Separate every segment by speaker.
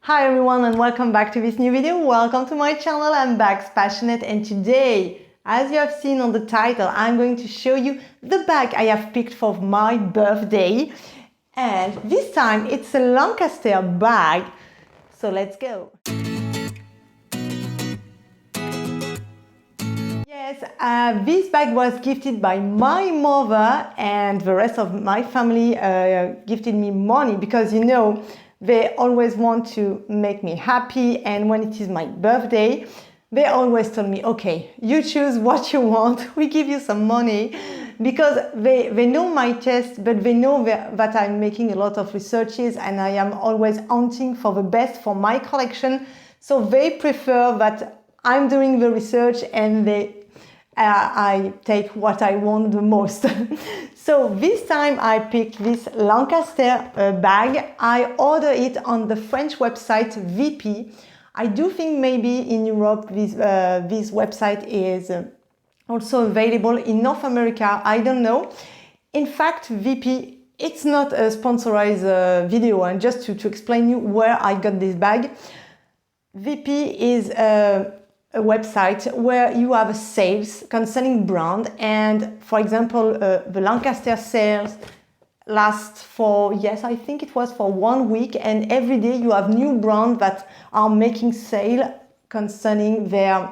Speaker 1: Hi everyone and welcome back to this new video. Welcome to my channel. I'm Bags Passionate, and today, as you have seen on the title, I'm going to show you the bag I have picked for my birthday. And this time it's a Lancaster bag. So let's go. Yes, this bag was gifted by my mother, and the rest of my family gifted me money because, you know, they always want to make me happy, and when it is my birthday, they always told me, okay, you choose what you want, we give you some money, because they know my taste, but they know that I'm making a lot of researches and I am always hunting for the best for my collection, so they prefer that I'm doing the research and I take what I want the most. So this time I picked this Lancaster bag. I ordered it on the French website VP. I do think maybe in Europe this website is also available. In North America, I don't know. In fact, VP, it's not a sponsorized video, and just to explain you where I got this bag. VP is a website where you have sales concerning brand, and for example the Lancaster sales last for, yes, I think it was for 1 week, and every day you have new brands that are making sale concerning their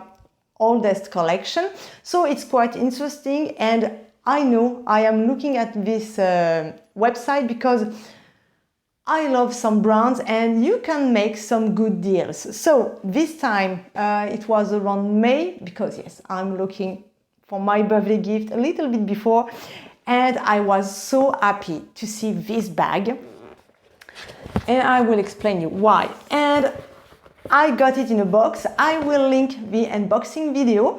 Speaker 1: oldest collection. So it's quite interesting, and I know I am looking at this website because I love some brands and you can make some good deals. So this time it was around May, because yes, I'm looking for my birthday gift a little bit before, and I was so happy to see this bag, and I will explain you why. And I got it in a box. I will link the unboxing video.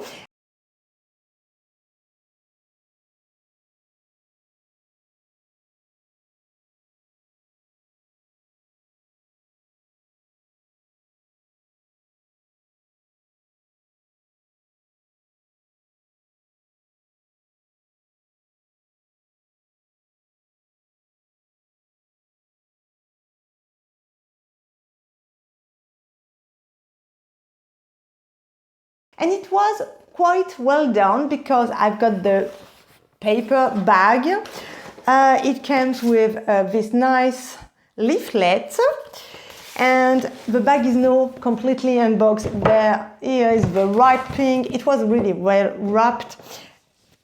Speaker 1: And it was quite well done because I've got the paper bag. It comes with this nice leaflet, and the bag is now completely unboxed. Here is the wrapping. It was really well wrapped,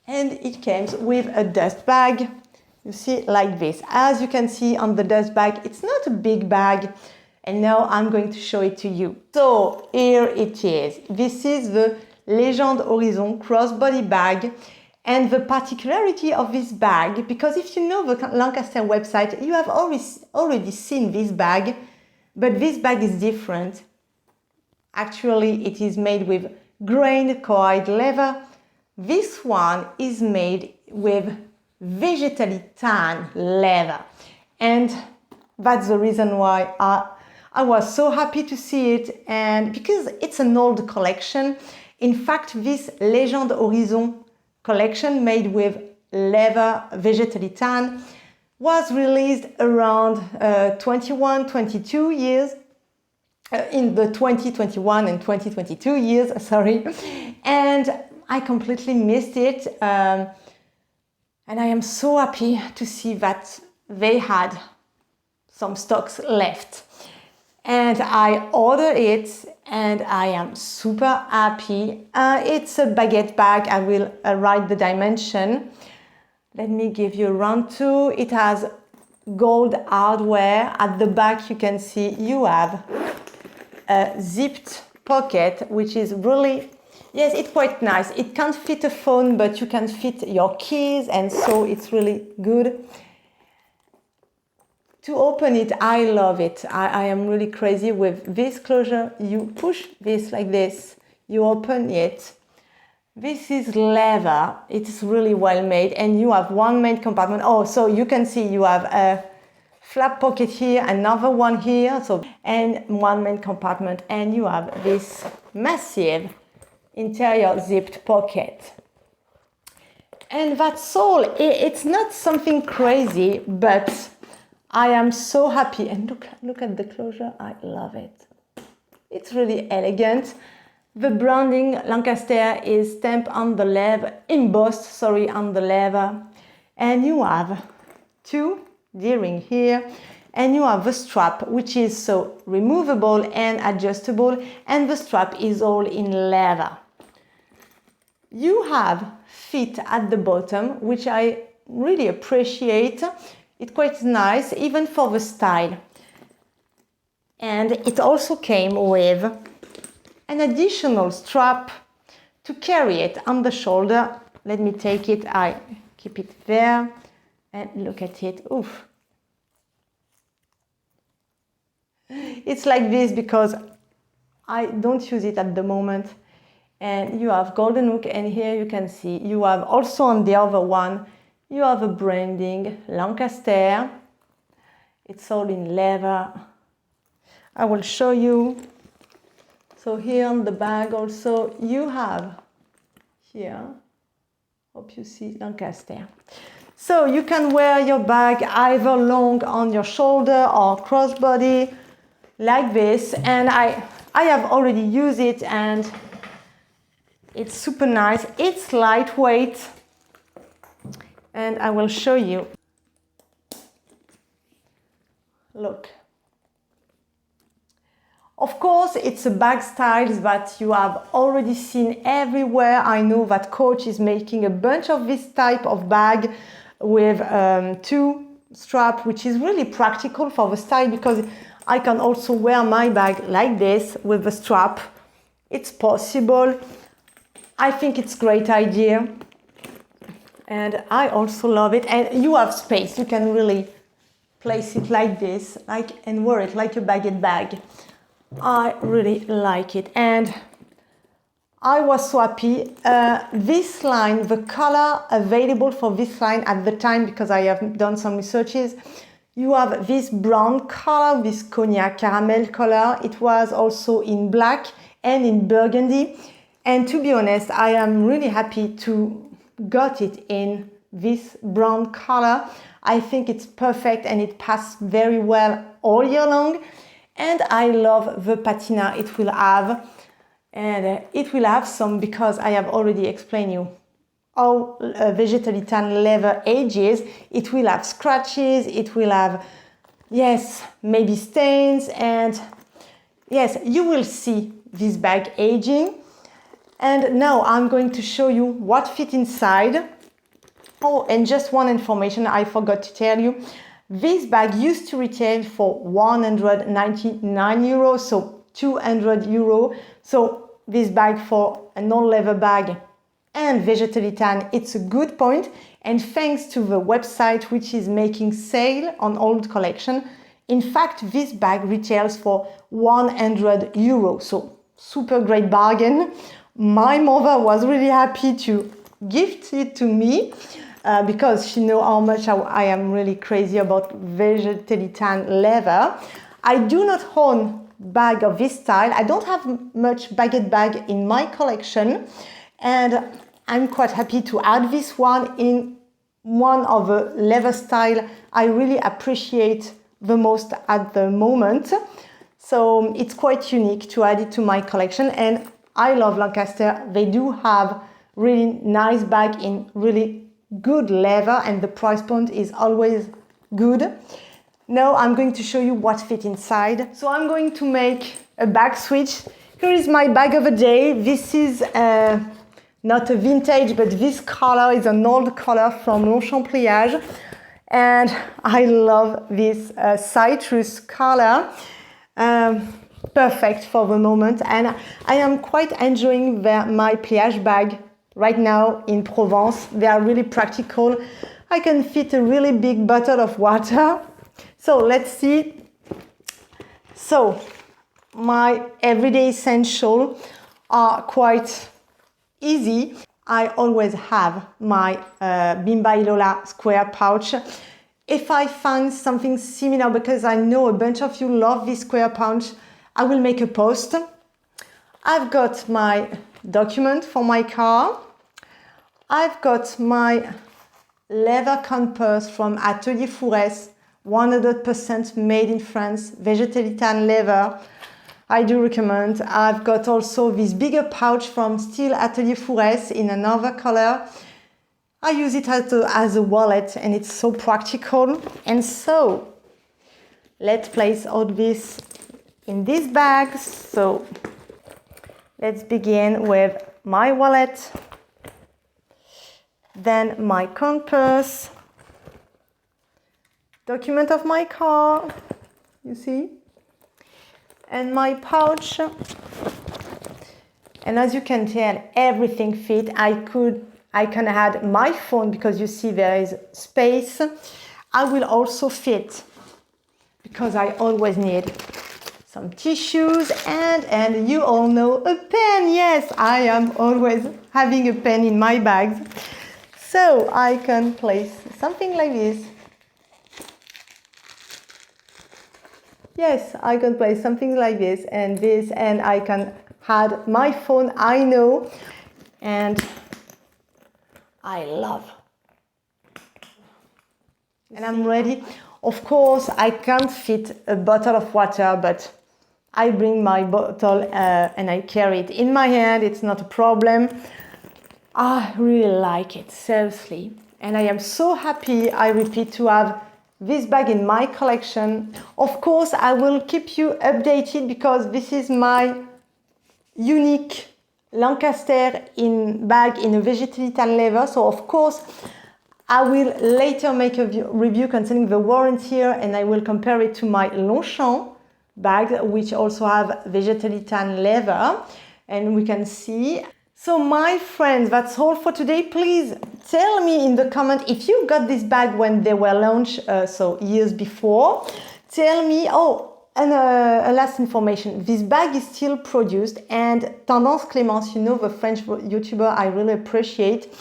Speaker 1: and it comes with a dust bag. You see, like this. As you can see on the dust bag, it's not a big bag. And now I'm going to show it to you. So here it is. This is the Legende Horizon Crossbody bag. And the particularity of this bag, because if you know the Lancaster website, you have already seen this bag, but this bag is different. Actually, it is made with grained cowhide leather. This one is made with vegetally tan leather. And that's the reason why I was so happy to see it, and because it's an old collection. In fact, this Legende Horizon collection made with leather vegetally tan was released around 22 years, in the 2021 and 2022 years, sorry, and I completely missed it, and I am so happy to see that they had some stocks left. And I ordered it, and I am super happy. It's a baguette bag. I will write the dimension. Let me give you a run through. It has gold hardware. At the back you can see you have a zipped pocket, which is really, yes, it's quite nice. It can't fit a phone, but you can fit your keys, and so it's really good. To open it, I love it. I am really crazy with this closure. You push this like this, you open it. This is leather. It is really well made, and you have one main compartment. Oh, so you can see you have a flap pocket here, another one here, so, and one main compartment, and you have this massive interior zipped pocket. And that's all. It's not something crazy, but I am so happy, and look at the closure, I love it. It's really elegant. The branding Lancaster is stamped on the leather, embossed, sorry, on the leather. And you have two D-ring here, and you have the strap, which is so removable and adjustable, and the strap is all in leather. You have feet at the bottom, which I really appreciate. It's quite nice, even for the style. And it also came with an additional strap to carry it on the shoulder. Let me take it, I keep it there, and look at it, oof. It's like this because I don't use it at the moment. And you have golden hook, and here you can see, you have also on the other one, you have a branding Lancaster. It's all in leather. I will show you. So here on the bag also you have here, hope you see Lancaster. So you can wear your bag either long on your shoulder or crossbody like this. And I have already used it and it's super nice. It's lightweight. And I will show you. Look. Of course, it's a bag style that you have already seen everywhere. I know that Coach is making a bunch of this type of bag with two straps, which is really practical for the style because I can also wear my bag like this with the strap. It's possible. I think it's a great idea. And I also love it. And you have space. You can really place it like this, and wear it like a baguette bag. I really like it. And I was so happy. This line, the color available for this line at the time, because I have done some researches, you have this brown color, this cognac caramel color. It was also in black and in burgundy. And to be honest, I am really happy to got it in this brown color. I think it's perfect and it passes very well all year long. And I love the patina it will have. And it will have some, because I have already explained you how vegetally tan leather ages. It will have scratches, it will have, yes, maybe stains, and yes, you will see this bag aging. And now I'm going to show you what fit inside. Oh, and just one information I forgot to tell you. This bag used to retail for 199 euros, so 200 euros. So this bag for a non-leather bag and vegetally tan, it's a good point. And thanks to the website, which is making sale on old collection, in fact, this bag retails for 100 euros. So super great bargain. My mother was really happy to gift it to me because she knows how much I am really crazy about vegetally tan leather. I do not own bag of this style. I don't have much baguette bag in my collection, and I'm quite happy to add this one in one of the leather style I really appreciate the most at the moment. So it's quite unique to add it to my collection, and I love Lancaster. They do have really nice bag in really good leather, and the price point is always good. Now I'm going to show you what fit inside. So I'm going to make a bag switch. Here is my bag of the day. This is not a vintage, but this color is an old color from Longchamp Pliage. And I love this citrus color. Perfect for the moment, and I am quite enjoying my pliage bag right now in Provence. They are really practical. I can fit a really big bottle of water. So let's see. So my everyday essentials are quite easy. I always have my Bimba Ilola square pouch. If I find something similar, because I know a bunch of you love this square pouch, I will make a post. I've got my document for my car. I've got my leather compass from Atelier Fourès, 100% made in France, vegetarian leather. I do recommend. I've got also this bigger pouch from Style Atelier Fourès in another color. I use it as a wallet and it's so practical. And so let's place all this in these bags. So let's begin with my wallet, then my compass, document of my car, you see, and my pouch. And as you can tell, everything fit. I can add my phone because you see there is space. I will also fit because I always need some tissues and you all know a pen. Yes, I am always having a pen in my bags. So I can place something like this. Yes, I can place something like this, and I can add my phone, I know, and I love. And I'm ready. Of course, I can't fit a bottle of water, but I bring my bottle and I carry it in my hand. It's not a problem. I really like it, seriously. And I am so happy, I repeat, to have this bag in my collection. Of course, I will keep you updated because this is my unique Lancaster bag in a vegetarian leather. So of course, I will later make a review concerning the warranty and I will compare it to my Longchamp bag, which also have vegetarian leather, and we can see. So my friends, that's all for today. Please tell me in the comment if you got this bag when they were launched, so years before. Tell me, and a last information, this bag is still produced, and Tendance Clemence, you know, the French YouTuber I really appreciate,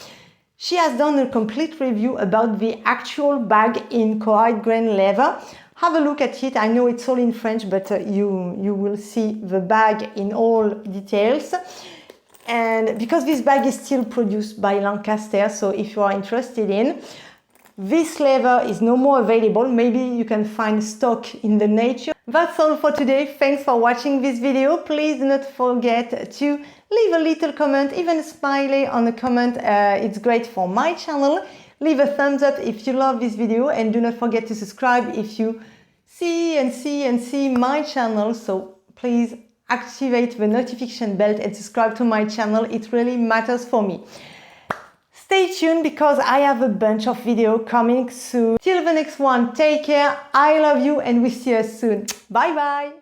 Speaker 1: she has done a complete review about the actual bag in coide grain leather. Have a look at it. I know it's all in French, but you will see the bag in all details. And because this bag is still produced by Lancaster, so if you are interested in, this leather is no more available. Maybe you can find stock in the nature. That's all for today. Thanks for watching this video. Please do not forget to leave a little comment, even a smiley on the comment. It's great for my channel. Leave a thumbs up if you love this video, and do not forget to subscribe if you see my channel. So please activate the notification bell and subscribe to my channel. It really matters for me. Stay tuned because I have a bunch of videos coming soon. Till the next one, take care. I love you and we see you soon. Bye bye.